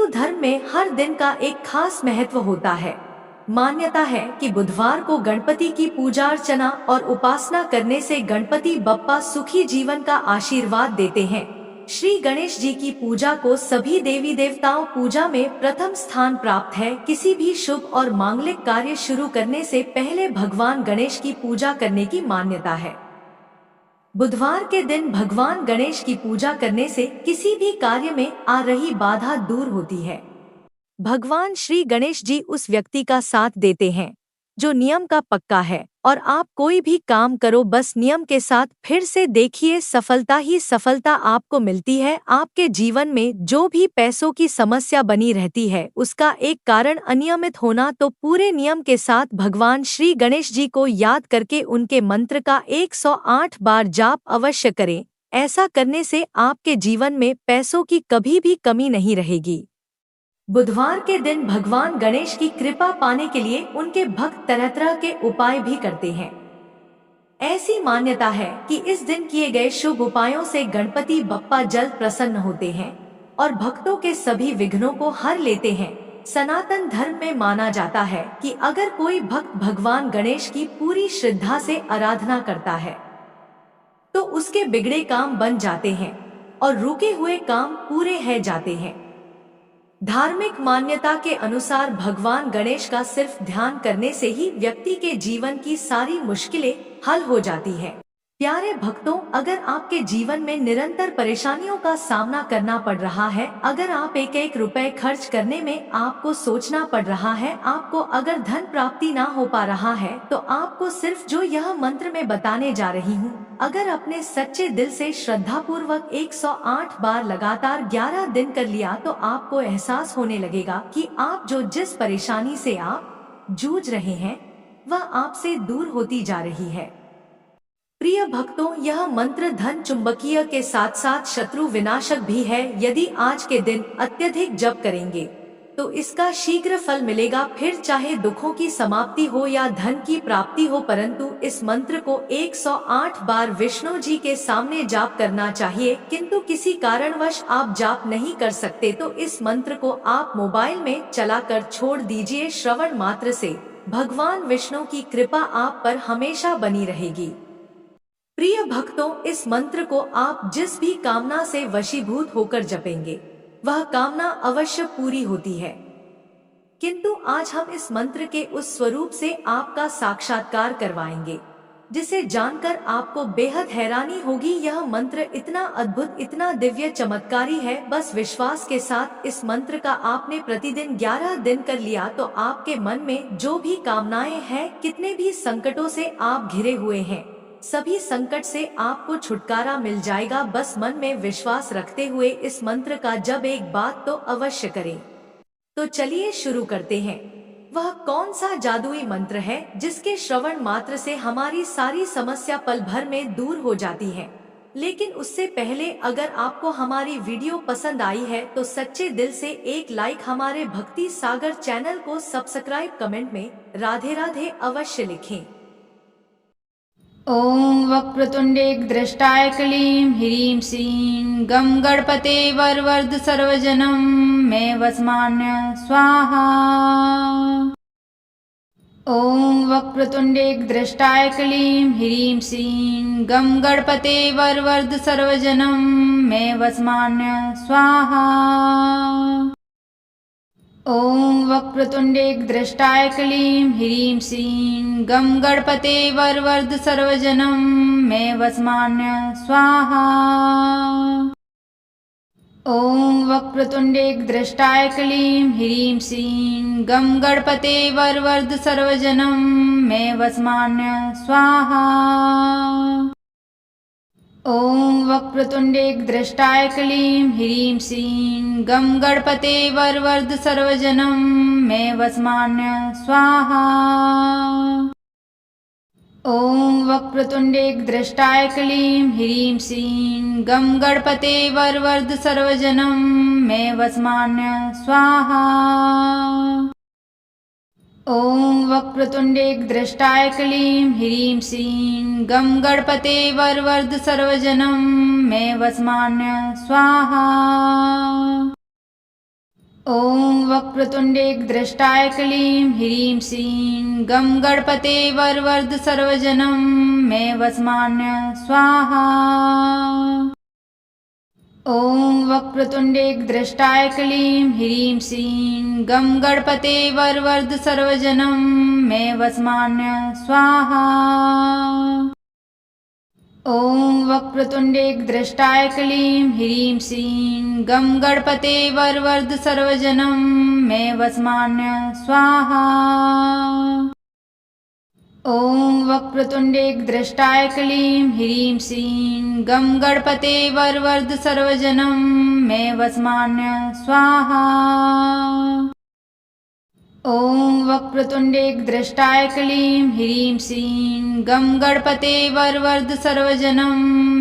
हिंदू धर्म में हर दिन का एक खास महत्व होता है। मान्यता है कि बुधवार को गणपति की पूजा अर्चना और उपासना करने से गणपति बप्पा सुखी जीवन का आशीर्वाद देते हैं। श्री गणेश जी की पूजा को सभी देवी देवताओं पूजा में प्रथम स्थान प्राप्त है। किसी भी शुभ और मांगलिक कार्य शुरू करने से पहले भगवान गणेश की पूजा करने की मान्यता है। बुधवार के दिन भगवान गणेश की पूजा करने से किसी भी कार्य में आ रही बाधा दूर होती है। भगवान श्री गणेश जी उस व्यक्ति का साथ देते हैं जो नियम का पक्का है, और आप कोई भी काम करो बस नियम के साथ, फिर से देखिए सफलता ही सफलता आपको मिलती है। आपके जीवन में जो भी पैसों की समस्या बनी रहती है उसका एक कारण अनियमित होना, तो पूरे नियम के साथ भगवान श्री गणेश जी को याद करके उनके मंत्र का 108 बार जाप अवश्य करें। ऐसा करने से आपके जीवन में पैसों की कभी भी कमी नहीं रहेगी। बुधवार के दिन भगवान गणेश की कृपा पाने के लिए उनके भक्त तरह तरह के उपाय भी करते हैं। ऐसी मान्यता है कि इस दिन किए गए शुभ उपायों से गणपति बप्पा जल्द प्रसन्न होते हैं और भक्तों के सभी विघ्नों को हर लेते हैं। सनातन धर्म में माना जाता है कि अगर कोई भक्त भगवान गणेश की पूरी श्रद्धा से आराधना करता है तो उसके बिगड़े काम बन जाते हैं और रुके हुए काम पूरे हो जाते हैं। धार्मिक मान्यता के अनुसार भगवान गणेश का सिर्फ ध्यान करने से ही व्यक्ति के जीवन की सारी मुश्किलें हल हो जाती है। प्यारे भक्तों, अगर आपके जीवन में निरंतर परेशानियों का सामना करना पड़ रहा है, अगर आप एक एक रुपए खर्च करने में आपको सोचना पड़ रहा है, आपको अगर धन प्राप्ति ना हो पा रहा है, तो आपको सिर्फ जो यह मंत्र मैं बताने जा रही हूँ, अगर अपने सच्चे दिल से श्रद्धा पूर्वक 108 बार लगातार 11 दिन कर लिया तो आपको एहसास होने लगेगा कि आप जिस परेशानी से आप जूझ रहे हैं वह आपसे दूर होती जा रही है। प्रिय भक्तों, यह मंत्र धन चुंबकीय के साथ साथ शत्रु विनाशक भी है। यदि आज के दिन अत्यधिक जप करेंगे तो इसका शीघ्र फल मिलेगा, फिर चाहे दुखों की समाप्ति हो या धन की प्राप्ति हो। परंतु इस मंत्र को 108 बार विष्णु जी के सामने जाप करना चाहिए, किंतु किसी कारणवश आप जाप नहीं कर सकते तो इस मंत्र को आप मोबाइल में चलाकर छोड़ दीजिए। श्रवण मात्र से भगवान विष्णु की कृपा आप पर हमेशा बनी रहेगी। प्रिय भक्तों, इस मंत्र को आप जिस भी कामना से वशीभूत होकर जपेंगे वह कामना अवश्य पूरी होती है। किंतु आज हम इस मंत्र के उस स्वरूप से आपका साक्षात्कार करवाएंगे जिसे जानकर आपको बेहद हैरानी होगी। यह मंत्र इतना अद्भुत, इतना दिव्य चमत्कारी है। बस विश्वास के साथ इस मंत्र का आपने प्रतिदिन 11 दिन कर लिया तो आपके मन में जो भी कामनाएं हैं, कितने भी संकटों से आप घिरे हुए हैं, सभी संकट से आपको छुटकारा मिल जाएगा। बस मन में विश्वास रखते हुए इस मंत्र का जब एक बात तो अवश्य करें। तो चलिए शुरू करते हैं। वह कौन सा जादुई मंत्र है जिसके श्रवण मात्र से हमारी सारी समस्या पल भर में दूर हो जाती है। लेकिन उससे पहले अगर आपको हमारी वीडियो पसंद आई है तो सच्चे दिल से एक लाइक, हमारे भक्ति सागर चैनल को सब्सक्राइब, कमेंट में राधे राधे अवश्य लिखें। ॐ वक्रतुण्डे द्रष्टाय क्लीं ह्रीं श्रीं गं गणपते वरवरद सर्वजनं मे वस्मान्य स्वाहा। ॐ वक्रतुण्डे द्रष्टाय क्लीं ह्रीं श्रीं गं गणपते वरवरद सर्वजनं मे वस्मान्य स्वाहा। ॐ वक्रतुण्डे द्रष्टाय क्लीं ह्रीं श्रीं गं गणपते वरवरद सर्वजनं मे वस्मान्य स्वाहा। ॐ वक्रतुण्डे द्रष्टाय क्लीं ह्रीं श्रीं गं गणपते वरवरद सर्वजनं मे वस्मान्य स्वाहा। ॐ वक्रतुण्डे द्रष्टाय क्लीं ह्रीं श्रीं गं गणपते वरवरद सर्वजनं मे वस्मान्य स्वाहा। ॐ वक्रतुण्डे द्रष्टाय क्लीं ह्रीं श्रीं गं गणपते वरवरद सर्वजनं मे वस्मान्य स्वाहा। ॐ वक्रतुण्डे द्रष्टाय क्लीं ह्रीं श्रीं गं गणपते वरवरद सर्वजनं मे वस्मान्य स्वाहा। ॐ वक्रतुण्डे द्रष्टाय क्लीं ह्रीं श्रीं गं गणपते वरवरद सर्वजनं मे वस्मान्य स्वाहा। ॐ वक्रतुण्डे द्रष्टाय क्लीं ह्रीं श्रीं गं गणपते वरवरद सर्वजनं मे वस्मान्य स्वाहा। ॐ वक्रतुण्डे द्रष्टाय क्लीं ह्रीं श्रीं गं गणपते वरवरद सर्वजनं मे वस्मान्य स्वाहा। ॐ वक्रतुण्डे द्रष्टाय क्लीं ह्रीं श्रीं गं गणपते वरवरद सर्वजनं मे वस्मान्य स्वाहा। ॐ वक्रतुण्डे द्रष्टाय क्लीं ह्रीं श्रीं गं गणपते वरवरद सर्वजनं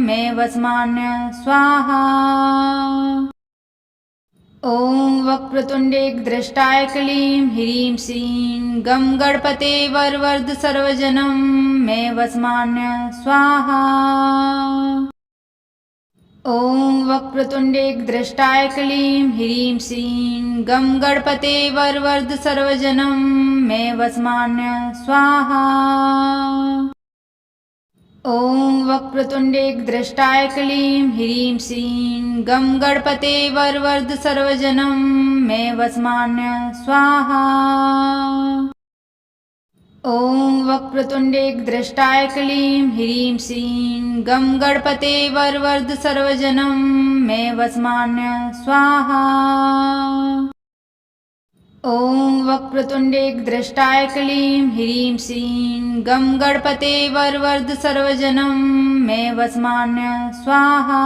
मे वस्मान्य स्वाहा। ॐ वक्रतुण्डे द्रष्टाय क्लीं ह्रीं श्रीं गं गणपते वरवरद सर्वजनं मे वस्मान्य स्वाहा। ॐ वक्रतुण्डे द्रष्टाय क्लीं ह्रीं श्रीं गं गणपते वरवरद सर्वजनं मे वस्मान्य स्वाहा। ॐ वक्रतुण्डे द्रष्टाय क्लीं ह्रीं श्रीं गं गणपते वरवरद सर्वजनं मे वस्मान्य स्वाहा। ॐ वक्रतुण्डे द्रष्टाय क्लीं ह्रीं श्रीं गं गणपते वरवरद सर्वजनं मे वस्मान्य स्वाहा। ॐ वक्रतुण्डे द्रष्टाय क्लीं ह्रीं श्रीं गं गणपते वरवरद सर्वजनं मे वस्मान्य स्वाहा।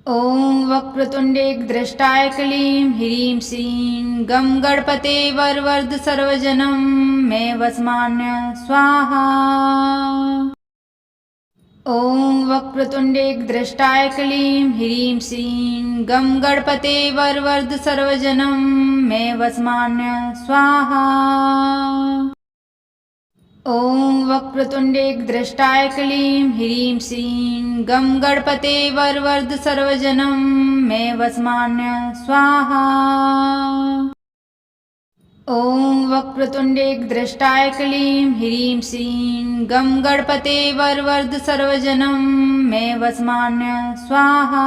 ॐ वक्रतुण्डे द्रष्टाय क्लीं ह्रीं श्रीं गं गणपते वरवरद सर्वजनं मे वस्मान्य स्वाहा। ॐ वक्रतुण्डे द्रष्टाय क्लीं ह्रीं श्रीं गं गणपते वरवरद सर्वजनं मे वस्मान्य स्वाहा। ॐ वक्रतुण्डे द्रष्टाय क्लीं ह्रीं श्रीं गं गणपते वरवरद सर्वजनं मे वस्मान्य स्वाहा। ॐ वक्रतुण्डे द्रष्टाय क्लीं ह्रीं श्रीं गं गणपते वरवरद सर्वजनं मे वस्मान्य स्वाहा।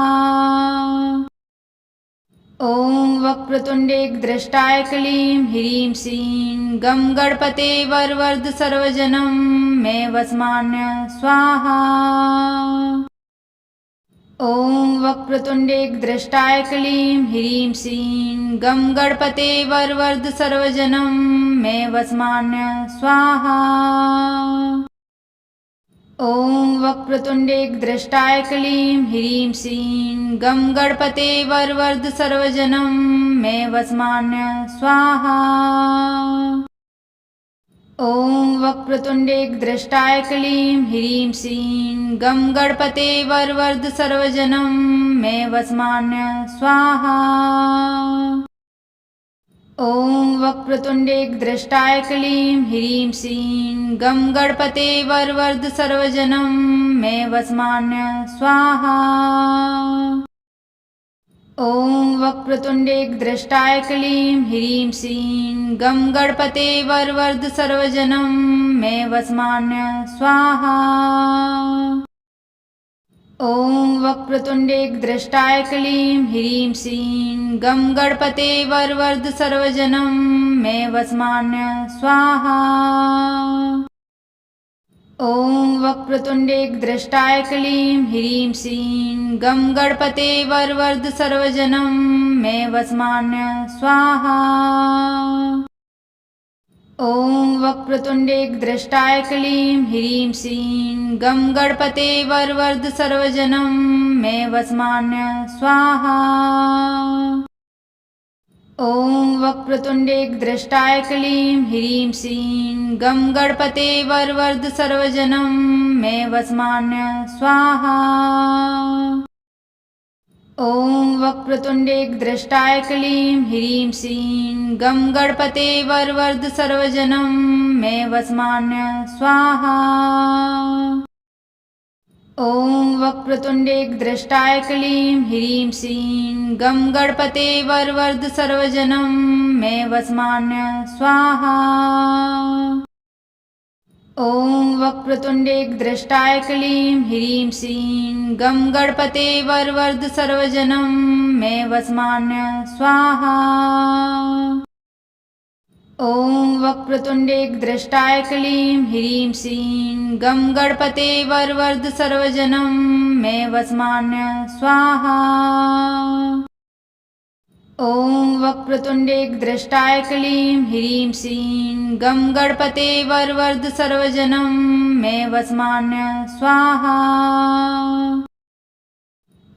ॐ वक्रतुण्डे द्रष्टाय क्लीं ह्रीं श्रीं गं गणपते वरवरद सर्वजनं मे वस्मान्य स्वाहा। ॐ वक्रतुण्डे द्रष्टाय क्लीं ह्रीं श्रीं गं गणपते वरवरद सर्वजनं मे वस्मान्य स्वाहा। ॐ वक्रतुण्डे द्रष्टाय क्लीं ह्रीं श्रीं गं गणपते वरवरद सर्वजनं मे वस्मान्य स्वाहा। ॐ वक्रतुण्डे द्रष्टाय क्लीं ह्रीं श्रीं गं गणपते वरवरद सर्वजनं मे वस्मान्य स्वाहा। ॐ वक्रतुण्डे द्रष्टाय क्लीं ह्रीं श्रीं गं गणपते वरवरद सर्वजनं मे वस्मान्य स्वाहा। ॐ वक्रतुण्डे द्रष्टाय क्लीं ह्रीं श्रीं गं गणपते वरवरद सर्वजनं मे वस्मान्य स्वाहा। ॐ वक्रतुण्डे द्रष्टाय क्लीं ह्रीं श्रीं गं गणपते वरवरद सर्वजनं मे वस्मान्य स्वाहा। ॐ वक्रतुण्डे द्रष्टाय क्लीं ह्रीं श्रीं गं गणपते वरवरद सर्वजनं मे वस्मान्य स्वाहा। ॐ वक्रतुण्डे द्रष्टाय क्लीं ह्रीं श्रीं गं गणपते वरवरद सर्वजनं मे वस्मान्य स्वाहा। ॐ वक्रतुण्डे द्रष्टाय क्लीं ह्रीं श्रीं गं गणपते वरवरद सर्वजनं मे वस्मान्य स्वाहा। ॐ वक्रतुण्डे द्रष्टाय क्लीं ह्रीं श्रीं गं गणपते वरवरद सर्वजनं मे वस्मान्य स्वाहा। ॐ वक्रतुण्डेग्द्रष्टाय क्लीं ह्रीं श्रीं गं गणपते वरवरद सर्वजनं मे वस्मान्य स्वाहा। ॐ वक्रतुण्डेग्द्रष्टाय क्लीं ह्रीं श्रीं गं गणपते वरवरद सर्वजनं मे वस्मान्य स्वाहा। ॐ वक्रतुण्डेग्द्रष्टाय क्लीं ह्रीं श्रीं गं गणपते वरवरद सर्वजनं मे वस्मान्य स्वाहा। ॐ वक्रतुण्डेग्द्रष्टाय क्लीं ह्रीं श्रीं गं गणपते वरवरद सर्वजनं मे वस्मान्य स्वाहा।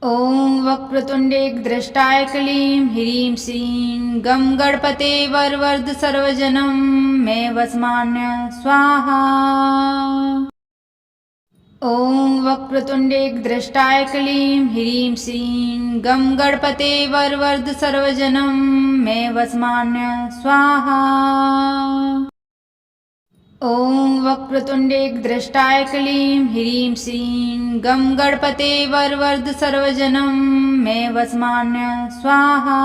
ॐ वक्रतुण्डेग्द्रष्टाय क्लीं ह्रीं श्रीं गं गणपते वरवरद सर्वजनं मे वस्मान्य स्वाहा। ॐ वक्रतुण्डेग्द्रष्टाय क्लीं ह्रीं श्रीं गं गणपते वरवरद सर्वजनं मे वस्मान्य स्वाहा। ॐ वक्रतुण्डेग्द्रष्टाय क्लीं ह्रीं श्रीं गं गणपते वरवरद सर्वजनं मे वस्मान्य स्वाहा।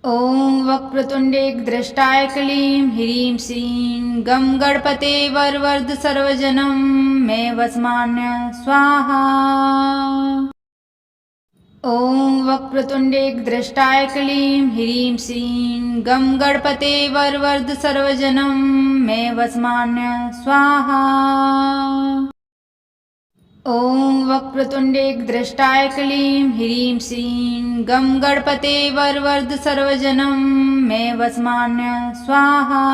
ॐ वक्रतुण्डेग्द्रष्टाय क्लीं ह्रीं श्रीं गं गणपते वरवरद सर्वजनं मे वस्मान्य स्वाहा। ॐ वक्रतुण्डेग्द्रष्टाय क्लीं ह्रीं श्रीं गं गणपते वरवरद सर्वजनं मे वस्मान्य स्वाहा। ॐ वक्रतुण्डेग्द्रष्टाय क्लीं ह्रीं श्रीं गं गणपते वरवरद सर्वजनं मे वस्मान्य स्वाहा।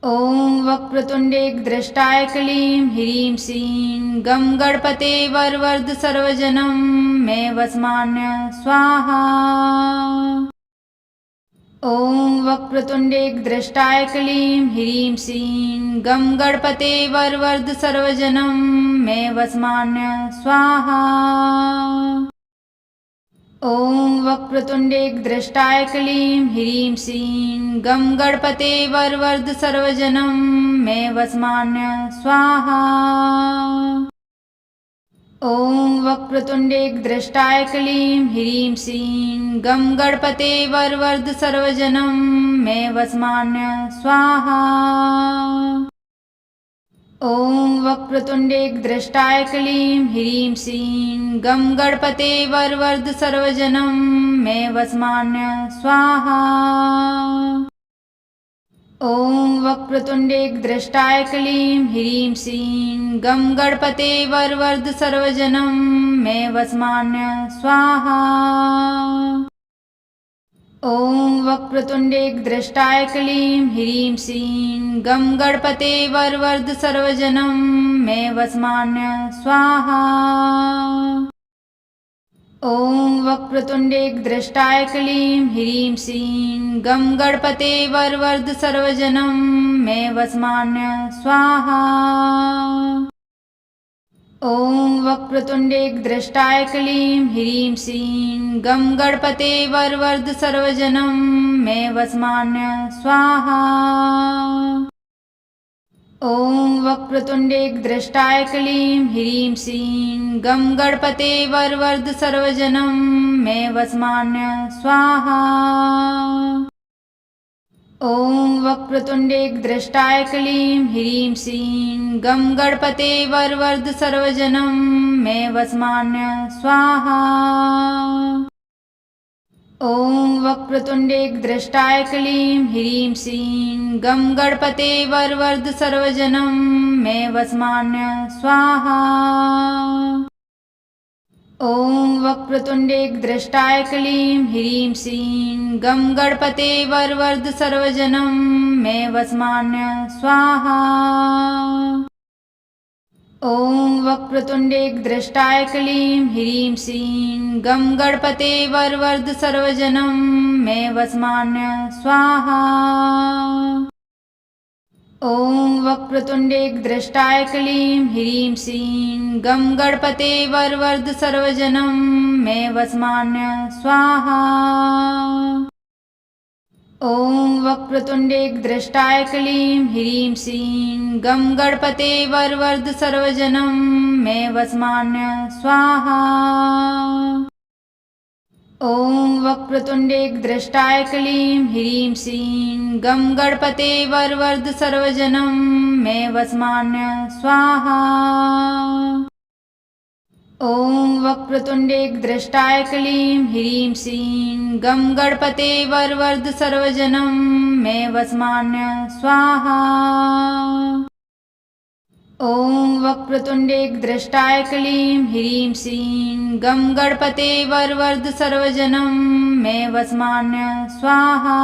ॐ वक्रतुण्डेग्द्रष्टाय क्लीं ह्रीं श्रीं गं गणपते वरवरद सर्वजनं मे वस्मान्य स्वाहा। ॐ वक्रतुण्डेग्द्रष्टाय क्लीं ह्रीं श्रीं गं गणपते वरवरद सर्वजनं मे वस्मान्य स्वाहा। ॐ वक्रतुण्डेग्द्रष्टाय क्लीं ह्रीं श्रीं गं गणपते वरवरद सर्वजनं मे वस्मान्य स्वाहा। ॐ वक्रतुण्डेग्द्रष्टाय क्लीं ह्रीं श्रीं गं गणपते वरवरद सर्वजनं मे वस्मान्य स्वाहा। ॐ वक्रतुण्डेग्द्रष्टाय क्लीं ह्रीं श्रीं गं गणपते वरवरद सर्वजनं मे वस्मान्य स्वाहा। ॐ वक्रतुण्डेग्द्रष्टाय क्लीं ह्रीं श्रीं गं गणपते वरवरद सर्वजनं मे वस्मान्य स्वाहा। ॐ वक्रतुण्डेग्द्रष्टाय क्लीं ह्रीं श्रीं गं गणपते वरवरद सर्वजनं मे वस्मान्य स्वाहा। ॐ वक्रतुण्डेग्द्रष्टाय क्लीं ह्रीं श्रीं गं गणपते वरवरद सर्वजनं मे वस्मान्य स्वाहा। ॐ वक्रतुण्डेग्द्रष्टाय क्लीं ह्रीं श्रीं गं गणपते वरवरद सर्वजनं मे वस्मान्य स्वाहा। ॐ वक्रतुण्डेग्द्रष्टाय क्लीं ह्रीं श्रीं गं गणपते वरवरद सर्वजनं मे वस्मान्य स्वाहा। ॐ वक्रतुण्डेग्द्रष्टाय क्लीं ह्रीं श्रीं गं गणपते वरवरद सर्वजनं मे वस्मान्य स्वाहा। ॐ वक्रतुण्डेग्द्रष्टाय क्लीं ह्रीं श्रीं गं गणपते वरवरद सर्वजनं मे वस्मान्य स्वाहा। ॐ वक्रतुण्डेग्द्रष्टाय क्लीं ह्रीं श्रीं गं गणपते वरवरद सर्वजनं मे वस्मान्य स्वाहा। ॐ वक्रतुण्डेग्द्रष्टाय क्लीं ह्रीं श्रीं गं गणपते वरवरद सर्वजनं मे वस्मान्य स्वाहा। ॐ वक्रतुण्डेग्द्रष्टाय क्लीं ह्रीं श्रीं गं गणपते वरवरद सर्वजनं मे वस्मान्य स्वाहा। ॐ वक्रतुण्डे द्रष्टाय क्लीं ह्रीं श्रीं गं गणपते वरवरद सर्वजनं मे वस्मान्य स्वाहा। ॐ वक्रतुण्डे द्रष्टाय क्लीं ह्रीं श्रीं गं गणपते वरवरद सर्वजनं मे वस्मान्य स्वाहा। ॐ वक्रतुण्डे द्रष्टाय क्लीं ह्रीं श्रीं गं गणपते वरवरद सर्वजनं मे वस्मान्य स्वाहा। ॐ वक्रतुण्डे द्रष्टाय क्लीं ह्रीं श्रीं गं गणपते वरवरद सर्वजनं मे वस्मान्य स्वाहा।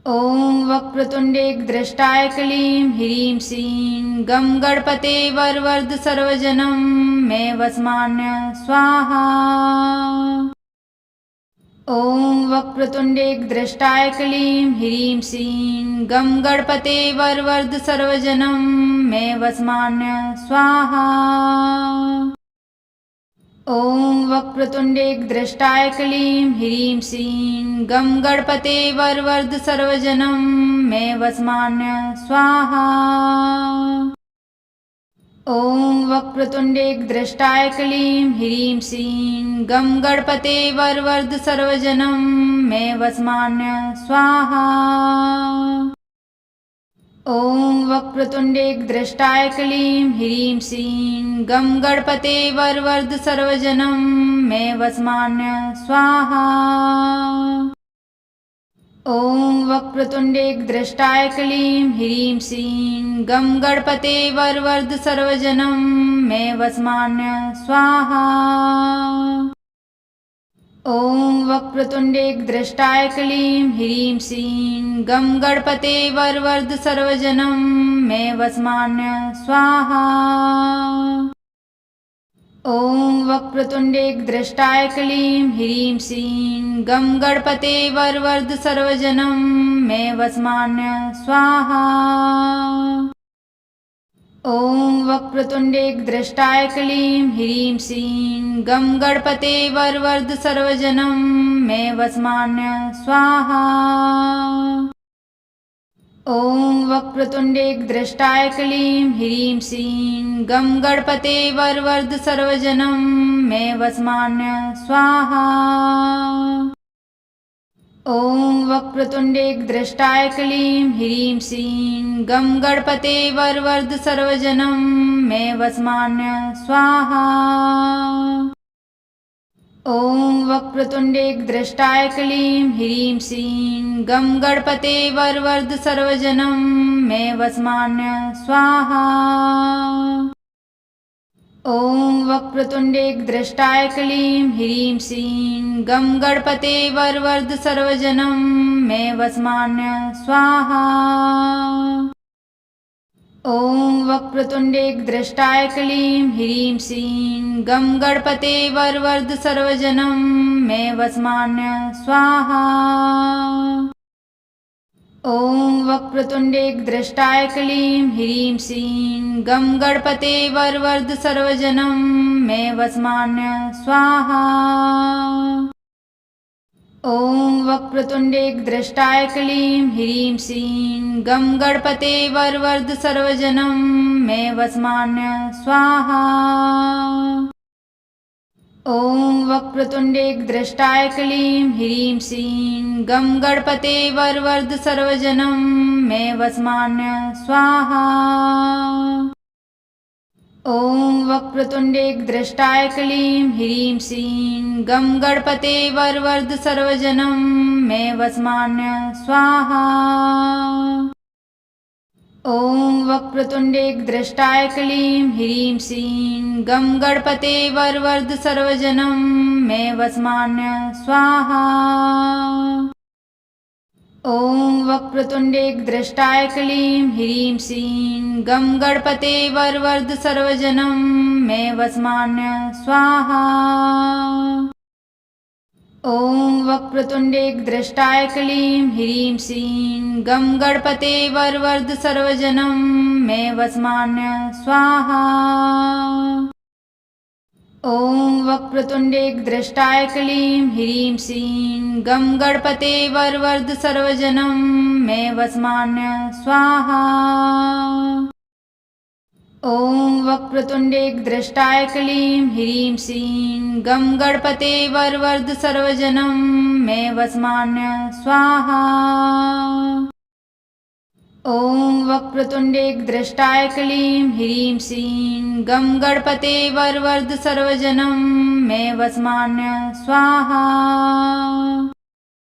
ॐ वक्रतुण्डे द्रष्टाय क्लीं ह्रीं श्रीं गं गणपते वरवरद सर्वजनं मे वस्मान्य स्वाहा। ॐ वक्रतुण्डे द्रष्टाय क्लीं ह्रीं श्रीं गं गणपते वरवरद सर्वजनं मे वस्मान्य स्वाहा। ॐ वक्रतुण्डे द्रष्टाय क्लीं ह्रीं श्रीं गं गणपते वरवरद सर्वजनं मे वस्मान्य स्वाहा। ॐ वक्रतुण्डे द्रष्टाय क्लीं ह्रीं श्रीं गं गणपते वरवरद सर्वजनं मे वस्मान्य स्वाहा। ॐ वक्रतुण्डे द्रष्टाय क्लीं ह्रीं श्रीं गं गणपते वरवरद सर्वजनं मे वस्मान्य स्वाहा। ॐ वक्रतुण्डे द्रष्टाय क्लीं ह्रीं श्रीं गं गणपते वरवरद सर्वजनं मे वस्मान्य स्वाहा। ॐ वक्रतुण्डे द्रष्टाय क्लीं ह्रीं श्रीं गं गणपते वरवरद सर्वजनं मे वस्मान्य स्वाहा। ॐ वक्रतुण्डे द्रष्टाय क्लीं ह्रीं श्रीं गं गणपते वरवरद सर्वजनं मे वस्मान्य स्वाहा। ॐ वक्रतुण्डे द्रष्टाय क्लीं ह्रीं श्रीं गं गणपते वरवरद सर्वजनं मे वस्मान्य स्वाहा। ॐ वक्रतुण्डे द्रष्टाय क्लीं ह्रीं श्रीं गं गणपते वरवरद सर्वजनं मे वस्मान्य स्वाहा। ॐ वक्रतुण्डे द्रष्टाय क्लीं ह्रीं श्रीं गं गणपते वरवरद सर्वजनं मे वस्मान्य स्वाहा। ॐ वक्रतुण्डे द्रष्टाय क्लीं ह्रीं श्रीं गं गणपते वरवरद सर्वजनं मे वस्मान्य स्वाहा। ॐ वक्रतुण्डे द्रष्टाय क्लीं ह्रीं श्रीं गं गणपते वरवरद सर्वजनं मे वस्मान्य स्वाहा। ॐ वक्रतुण्डे द्रष्टाय क्लीं ह्रीं श्रीं गं गणपते वरवरद सर्वजनं मे वस्मान्य स्वाहा। ॐ वक्रतुण्डे द्रष्टाय क्लीं ह्रीं श्रीं गं गणपते वरवरद सर्वजनं मे वस्मान्य स्वाहा। ॐ वक्रतुण्डे द्रष्टाय क्लीं ह्रीं श्रीं गं गणपते वरवरद सर्वजनं मे वस्मान्य स्वाहा। ॐ वक्रतुण्डे द्रष्टाय क्लीं ह्रीं श्रीं गं गणपते वरवरद सर्वजनं मे वस्मान्य स्वाहा। ॐ वक्रतुण्डे द्रष्टाय क्लीं ह्रीं श्रीं गं गणपते वरवरद सर्वजनं मे वस्मान्य स्वाहा। ॐ वक्रतुण्डे द्रष्टाय क्लीं ह्रीं श्रीं गं गणपते वरवरद सर्वजनं मे वस्मान्य स्वाहा। ॐ वक्रतुण्डे द्रष्टाय क्लीं ह्रीं श्रीं गं गणपते वरवरद सर्वजनं मे वस्मान्य स्वाहा। ॐ वक्रतुण्डे द्रष्टाय क्लीं ह्रीं श्रीं गं गणपते वरवरद सर्वजनं मे वस्मान्य स्वाहा। ॐ वक्रतुण्डे द्रष्टाय क्लीं ह्रीं श्रीं गं गणपते वरवर्ध सर्वजनं मे वस्मान्य स्वाहा। ॐ वक्रतुण्डे द्रष्टाय क्लीं ह्रीं श्रीं गं गणपते वरवर्ध सर्वजनं मे वस्मान्य स्वाहा। ॐ वक्रतुण्डे द्रष्टाय क्लीं ह्रीं श्रीं गं गणपते वरवर्ध सर्वजनं मे वस्मान्य स्वाहा।